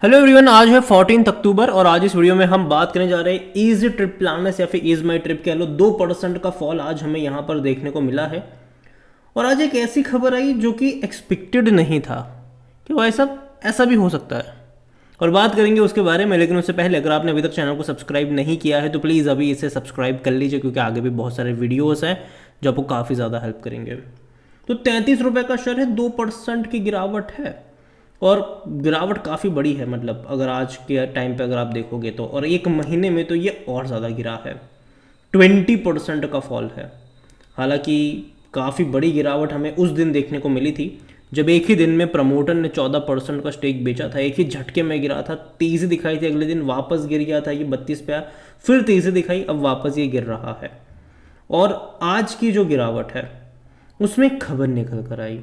Hello everyone, आज है 14 अक्टूबर और आज इस वीडियो में हम बात करने जा रहे हैं ईज ट्रिप प्लानर्स या फिर ईज माई ट्रिप कह लो। 2% का फॉल आज हमें यहाँ पर देखने को मिला है। और आज एक ऐसी खबर आई जो कि एक्सपेक्टेड नहीं था कि भाई साहब ऐसा भी हो सकता है, और बात करेंगे उसके बारे में। लेकिन उससे पहले अगर आपने अभी तक चैनल को सब्सक्राइब नहीं किया है तो प्लीज़ अभी इसे सब्सक्राइब कर लीजिए, क्योंकि आगे भी बहुत सारे वीडियोज़ हैं जो आपको काफ़ी ज़्यादा हेल्प करेंगे। तो 33 रुपये का शेयर है, 2% की गिरावट है, और गिरावट काफ़ी बड़ी है। मतलब अगर आज के टाइम पे अगर आप देखोगे तो, और एक महीने में तो ये और ज़्यादा गिरा है, 20% का फॉल है। हालांकि काफ़ी बड़ी गिरावट हमें उस दिन देखने को मिली थी जब एक ही दिन में प्रमोटर ने 14% का स्टेक बेचा था। एक ही झटके में गिरा था, तेज़ी दिखाई थी, अगले दिन वापस गिर गया था, ये 32 पे आया, फिर तेज़ी दिखाई, अब वापस ये गिर रहा है। और आज की जो गिरावट है उसमें एक खबर निकल कर आई,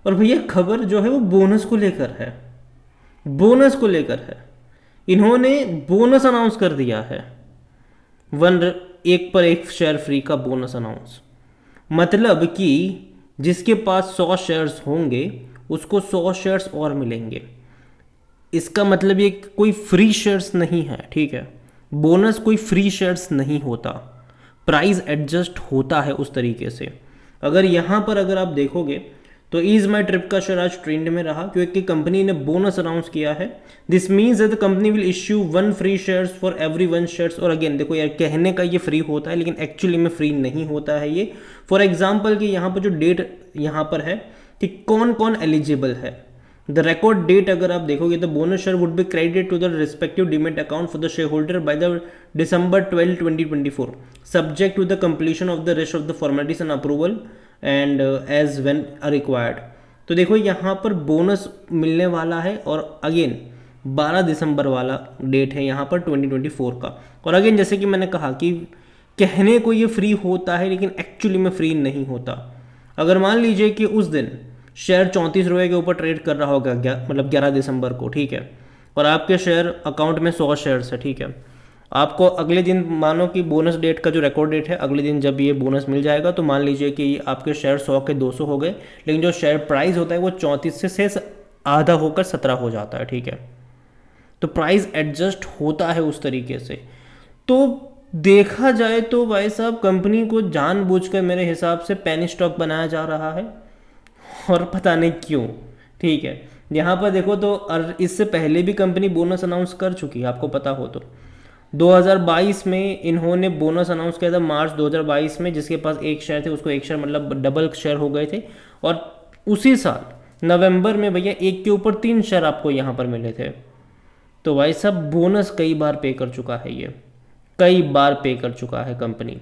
और भैया खबर जो है वो बोनस को लेकर है। बोनस को लेकर है, इन्होंने बोनस अनाउंस कर दिया है। एक पर एक शेयर फ्री का बोनस अनाउंस, मतलब कि जिसके पास 100 शेयर्स होंगे उसको 100 शेयर्स और मिलेंगे। इसका मतलब ये कोई फ्री शेयर्स नहीं है, ठीक है। बोनस कोई फ्री शेयर्स नहीं होता, प्राइस एडजस्ट होता है उस तरीके से। अगर यहाँ पर अगर आप देखोगे तो ईज माई ट्रिप का शेयर आज ट्रेंड में रहा, क्योंकि कंपनी ने बोनस अनाउंस किया है। This means that the company will issue 1 free shares for every 1 shares. और अगेन देखो यार, कहने का ये फ्री होता है लेकिन एक्चुअली में फ्री नहीं होता है ये। फॉर एग्जाम्पल कि यहाँ पर जो डेट यहाँ पर है कि कौन कौन एलिजिबल है, द रिकॉर्ड डेट अगर आप देखोगे तो bonus share would be credited to the respective demat account for the share holder by the December 12, 2024, subject to the completion of the rest of the formalities and approval and as when required। तो देखो यहाँ पर bonus मिलने वाला है, और again 12 दिसंबर वाला date है यहाँ पर 2024 का। और अगेन जैसे कि मैंने कहा कि कहने को ये फ्री होता है लेकिन एक्चुअली में फ्री नहीं होता। अगर मान लीजिए कि उस दिन शेयर 34 रुपये के ऊपर ट्रेड कर रहा होगा, मतलब 11 दिसंबर को, ठीक है, और आपके शेयर अकाउंट में 100 शेयर्स है, ठीक है। आपको अगले दिन, मानो कि बोनस डेट का जो रिकॉर्ड डेट है, अगले दिन जब ये बोनस मिल जाएगा तो मान लीजिए कि आपके शेयर 100 के 200 हो गए, लेकिन जो शेयर प्राइस होता है वो 34 से आधा होकर 17 हो जाता है, ठीक है। तो प्राइस एडजस्ट होता है उस तरीके से। तो देखा जाए तो भाई साहब कंपनी को जानबूझकर मेरे हिसाब से पेनी स्टॉक बनाया जा रहा है, और पता नहीं क्यों, ठीक है। यहाँ पर देखो तो इससे पहले भी कंपनी बोनस अनाउंस कर चुकी है, आपको पता हो तो 2022 में इन्होंने बोनस अनाउंस किया था, मार्च 2022 में। जिसके पास एक शेयर थे उसको एक शेयर, मतलब डबल शेयर हो गए थे। और उसी साल नवंबर में भैया एक के ऊपर 3 शेयर आपको यहाँ पर मिले थे। तो भाई साहब बोनस कई बार पे कर चुका है, ये कई बार पे कर चुका है company.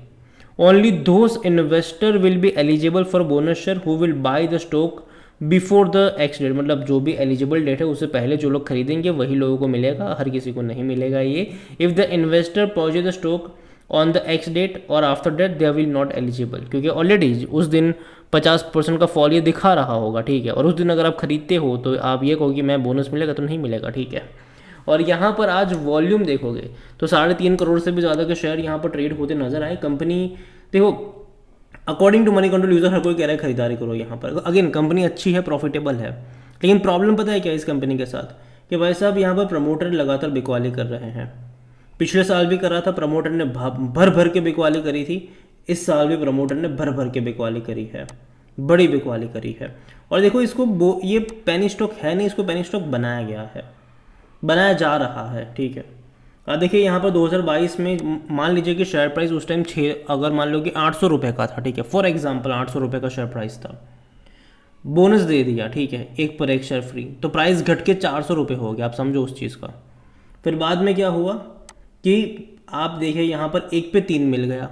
Only those investor will be eligible for bonus share who will buy the stock before the ex date, मतलब जो भी एलिजिबल डेट है उससे पहले जो लोग खरीदेंगे वही लोगों को मिलेगा, हर किसी को नहीं मिलेगा ये। If the investor purchase the stock on the ex date or after date they will not eligible, क्योंकि ऑलरेडी उस दिन 50% का फॉल ये दिखा रहा होगा, ठीक है। और उस दिन अगर आप खरीदते हो तो आप ये कहो कि मैं बोनस मिलेगा, तो नहीं मिलेगा, ठीक है। और यहाँ पर आज वॉल्यूम देखोगे तो 3.5 करोड़ से भी ज़्यादा के शेयर यहाँ पर ट्रेड होते नजर आए। कंपनी देखो, according to Moneycontrol user हर कोई कह रहा है खरीदारी करो यहाँ पर। अगेन कंपनी अच्छी है, प्रॉफिटेबल है, लेकिन प्रॉब्लम पता है क्या इस कंपनी के साथ, कि भाई साहब यहाँ पर प्रमोटर लगातार बिकवाली कर रहे हैं। पिछले साल भी करा था प्रमोटर ने, भर भर के बिकवाली करी थी। इस साल भी प्रमोटर ने भर भर के बिकवाली करी है, बड़ी बिकवाली करी है। और देखो इसको ये पेनी स्टॉक है नहीं, इसको पेनी स्टॉक बनाया गया है, बनाया जा रहा है, ठीक है। देखिए यहाँ पर 2022 में मान लीजिए कि शेयर प्राइस उस टाइम अगर मान लो कि 800 रुपये का था, ठीक है, फॉर एग्जांपल 800 रुपये का शेयर प्राइस था, बोनस दे दिया, ठीक है, एक पर एक शेयर फ्री, तो प्राइस घट के 400 रुपये हो गया। आप समझो उस चीज़ का। फिर बाद में क्या हुआ कि आप देखिए यहाँ पर 1 पे 3 मिल गया,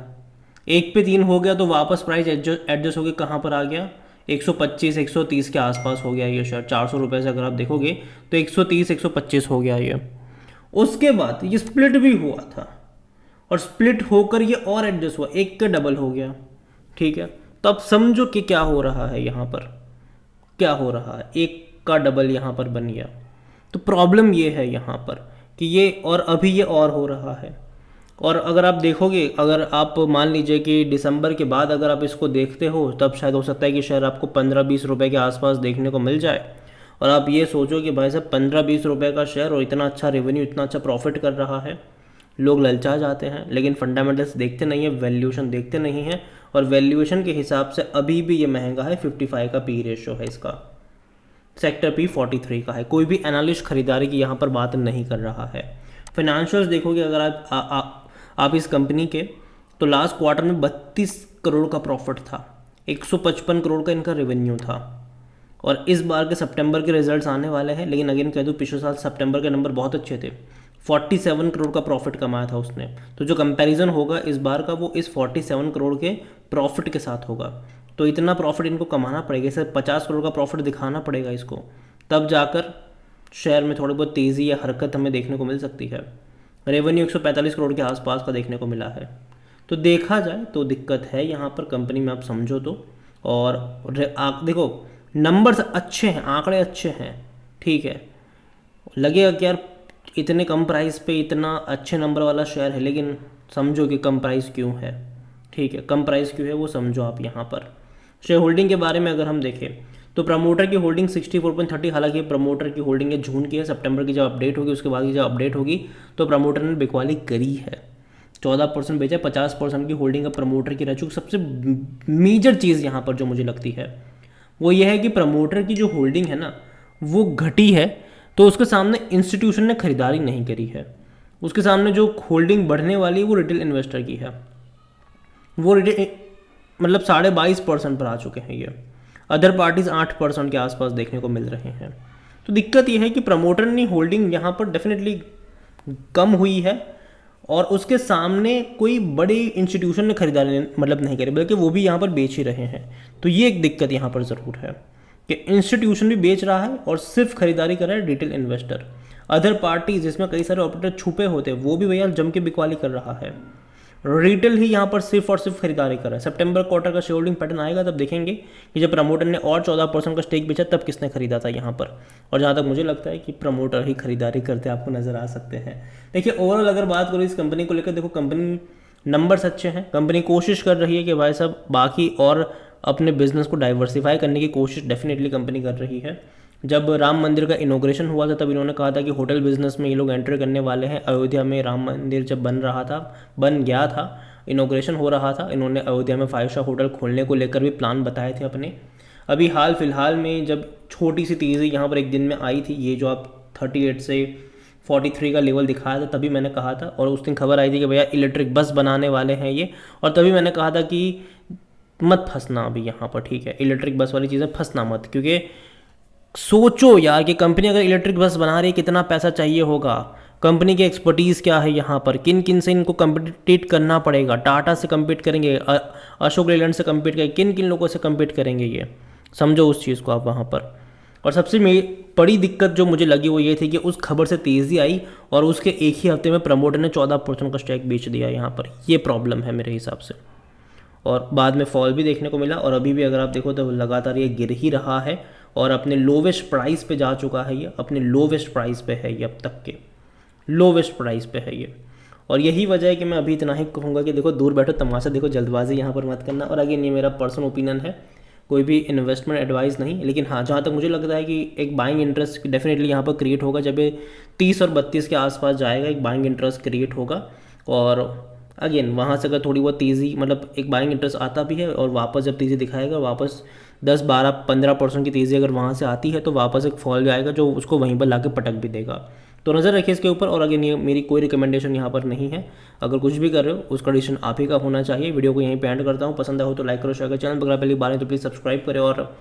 1 पे 3 हो गया तो वापस प्राइस एडजस्ट हो गया, कहाँ पर आ गया, 125 130 के आसपास हो गया ये शेयर। 400 रुपये से अगर आप देखोगे तो 130 125 हो गया ये। उसके बाद ये स्प्लिट भी हुआ था, और स्प्लिट होकर ये और एडजस्ट हुआ, 1 का डबल हो गया, ठीक है। तो अब समझो कि क्या हो रहा है यहाँ पर, क्या हो रहा है, 1 का डबल यहाँ पर बन गया। तो प्रॉब्लम ये है यहाँ पर कि ये, और अभी ये और हो रहा है। और अगर आप देखोगे, अगर आप मान लीजिए कि दिसंबर के बाद अगर आप इसको देखते हो, तब शायद हो सकता है कि शेयर आपको 15-20 रुपए के आसपास देखने को मिल जाए। और आप ये सोचो कि भाई साहब 15-20 रुपये का शेयर और इतना अच्छा रेवेन्यू, इतना अच्छा प्रॉफिट कर रहा है, लोग ललचा जाते हैं, लेकिन फंडामेंटल्स देखते नहीं है, वैल्यूएशन देखते नहीं है, और वैल्यूएशन के हिसाब से अभी भी ये महंगा है। 55 का पी रेशो है इसका, सेक्टर पी 43 का है। कोई भी एनालिस्ट खरीदारी की यहाँ पर बात नहीं कर रहा है। फाइनेंशियल्स देखोगे अगर आप इस कंपनी के, तो लास्ट क्वार्टर में 32 करोड़ का प्रॉफिट था, 155 करोड़ का इनका रेवेन्यू था, और इस बार के सितंबर के रिजल्ट्स आने वाले हैं, लेकिन अगेन कह दूँ पिछले साल सितंबर के नंबर बहुत अच्छे थे, 47 करोड़ का प्रॉफिट कमाया था उसने। तो जो कंपैरिजन होगा इस बार का वो इस 47 करोड़ के प्रॉफिट के साथ होगा। तो इतना प्रॉफिट इनको कमाना पड़ेगा, इसे 50 करोड़ का प्रॉफिट दिखाना पड़ेगा इसको, तब जाकर शेयर में थोड़ी बहुत तेज़ी या हरकत हमें देखने को मिल सकती है। रेवेन्यू 145 करोड़ के आसपास का देखने को मिला है। तो देखा जाए तो दिक्कत है यहाँ पर कंपनी में, आप समझो तो। और देखो नंबर्स अच्छे हैं, आंकड़े अच्छे हैं, ठीक है, लगेगा कि यार इतने कम प्राइस पे इतना अच्छे नंबर वाला शेयर है, लेकिन समझो कि कम प्राइस क्यों है, ठीक है, कम प्राइस क्यों है वो समझो आप यहाँ पर। शेयर होल्डिंग के बारे में अगर हम देखें तो प्रमोटर की होल्डिंग 64.30, हालांकि प्रमोटर की होल्डिंग है जून की है, सितंबर की जब अपडेट होगी उसके बाद की जब अपडेट होगी तो प्रमोटर ने बिकवाली करी है, 14% बेचा, 50% की होल्डिंग अब प्रमोटर की रह चुकी। सबसे मेजर चीज़ यहाँ पर जो मुझे लगती है वो ये है कि प्रमोटर की जो होल्डिंग है ना वो घटी है, तो उसके सामने इंस्टीट्यूशन ने खरीदारी नहीं करी है, उसके सामने जो होल्डिंग बढ़ने वाली है वो रिटेल इन्वेस्टर की है, वो रिटेल मतलब 22.5% पर आ चुके हैं ये, अदर पार्टीज 8% के आसपास देखने को मिल रहे हैं। तो दिक्कत ये है कि प्रमोटर ने होल्डिंग यहाँ पर डेफिनेटली कम हुई है, और उसके सामने कोई बड़ी इंस्टीट्यूशन ने खरीदारी मतलब नहीं करी, बल्कि वो भी यहाँ पर बेच ही रहे हैं। तो ये एक दिक्कत यहाँ पर ज़रूर है कि इंस्टीट्यूशन भी बेच रहा है और सिर्फ खरीदारी कर रहा है रिटेल इन्वेस्टर। अदर पार्टी जिसमें कई सारे ऑपरेटर छुपे होते हैं वो भी भैया जम के बिकवाली कर रहा है, रिटेल ही यहाँ पर सिर्फ और सिर्फ खरीदारी कर रहा है। सितंबर क्वार्टर का शेयर होल्डिंग पैटर्न आएगा तब देखेंगे कि जब प्रमोटर ने और 14% का स्टेक बेचा तब किसने खरीदा था यहाँ पर, और जहाँ तक मुझे लगता है कि प्रमोटर ही खरीदारी करते आपको नजर आ सकते हैं। देखिए ओवरऑल अगर बात करूँ इस कंपनी को लेकर, देखो कंपनी नंबर्स अच्छे हैं, कंपनी कोशिश कर रही है कि भाई साहब बाकी और अपने बिजनेस को डाइवर्सिफाई करने की कोशिश डेफिनेटली कंपनी कर रही है। जब राम मंदिर का इनोग्रेशन हुआ था तब इन्होंने कहा था कि होटल बिजनेस में ये लोग एंटर करने वाले हैं। अयोध्या में राम मंदिर जब बन गया था, इनोग्रेशन हो रहा था, इन्होंने अयोध्या में 5 स्टार होटल खोलने को लेकर भी प्लान बताए थे अपने। अभी हाल फिलहाल में जब छोटी सी तेज़ी यहाँ पर एक दिन में आई थी, ये जो आप 38 से 43 का लेवल दिखाया था, तभी मैंने कहा था, और उस दिन खबर आई थी कि भैया इलेक्ट्रिक बस बनाने वाले हैं ये, और तभी मैंने कहा था कि मत फंसना अभी यहाँ पर, ठीक है, इलेक्ट्रिक बस वाली चीज़ें फंसना मत, क्योंकि सोचो यार कि कंपनी अगर इलेक्ट्रिक बस बना रही है कितना पैसा चाहिए होगा, कंपनी की एक्सपर्टीज़ क्या है यहाँ पर, किन किन से इनको कम्पिट करना पड़ेगा, टाटा से कम्पीट करेंगे, अशोक लेलैंड से कम्पीट करेंगे, किन किन लोगों से कम्पीट करेंगे, ये समझो उस चीज़ को आप वहाँ पर। और सबसे बड़ी दिक्कत जो मुझे लगी वो ये थी कि उस खबर से तेज़ी आई और उसके एक ही हफ्ते में प्रमोटर ने 14% का स्टॉक बेच दिया यहाँ पर, ये प्रॉब्लम है मेरे हिसाब से, और बाद में फॉल भी देखने को मिला, और अभी भी अगर आप देखो तो लगातार ये गिर ही रहा है और अपने लोवेस्ट प्राइस पे जा चुका है, ये अपने लोवेस्ट प्राइस पे है, ये अब तक के लोवेस्ट प्राइस पे है ये। और यही वजह है कि मैं अभी इतना ही कहूँगा कि देखो दूर बैठो तमाशा देखो, जल्दबाजी यहाँ पर मत करना। और अगेन ये मेरा पर्सनल ओपिनियन है, कोई भी इन्वेस्टमेंट एडवाइस नहीं, लेकिन हाँ जहाँ तक मुझे लगता है कि एक बाइंग इंटरेस्ट डेफिनेटली यहाँ पर क्रिएट होगा, जब ये 30 और 32 के आसपास जाएगा एक बाइंग इंटरेस्ट क्रिएट होगा। और अगेन वहाँ से अगर थोड़ी बहुत तेज़ी मतलब एक बाइंग इंटरेस्ट आता भी है और वापस जब तेज़ी दिखाएगा, वापस 10-12-15% की तेज़ी अगर वहाँ से आती है तो वापस एक फॉल जाएगा जो उसको वहीं पर लाके पटक भी देगा। तो नज़र रखिए इसके ऊपर। और अगेन ये मेरी कोई रिकमेंडेशन यहाँ पर नहीं है, अगर कुछ भी कर रहे हो उसका डिसीजन आप ही का होना चाहिए। वीडियो को यहीं पे एंड करता हूँ, पसंद आया हो तो लाइक करो, शेयर करो, चैनल पर अगर पहली बार है तो प्लीज़ सब्सक्राइब करें। और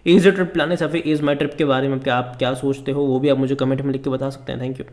ईजी ट्रिप प्लान है या फिर इज़ माई ट्रिप के बारे में आप क्या सोचते हो वो भी आप मुझे कमेंट में लिख के बता सकते हैं। Thank you.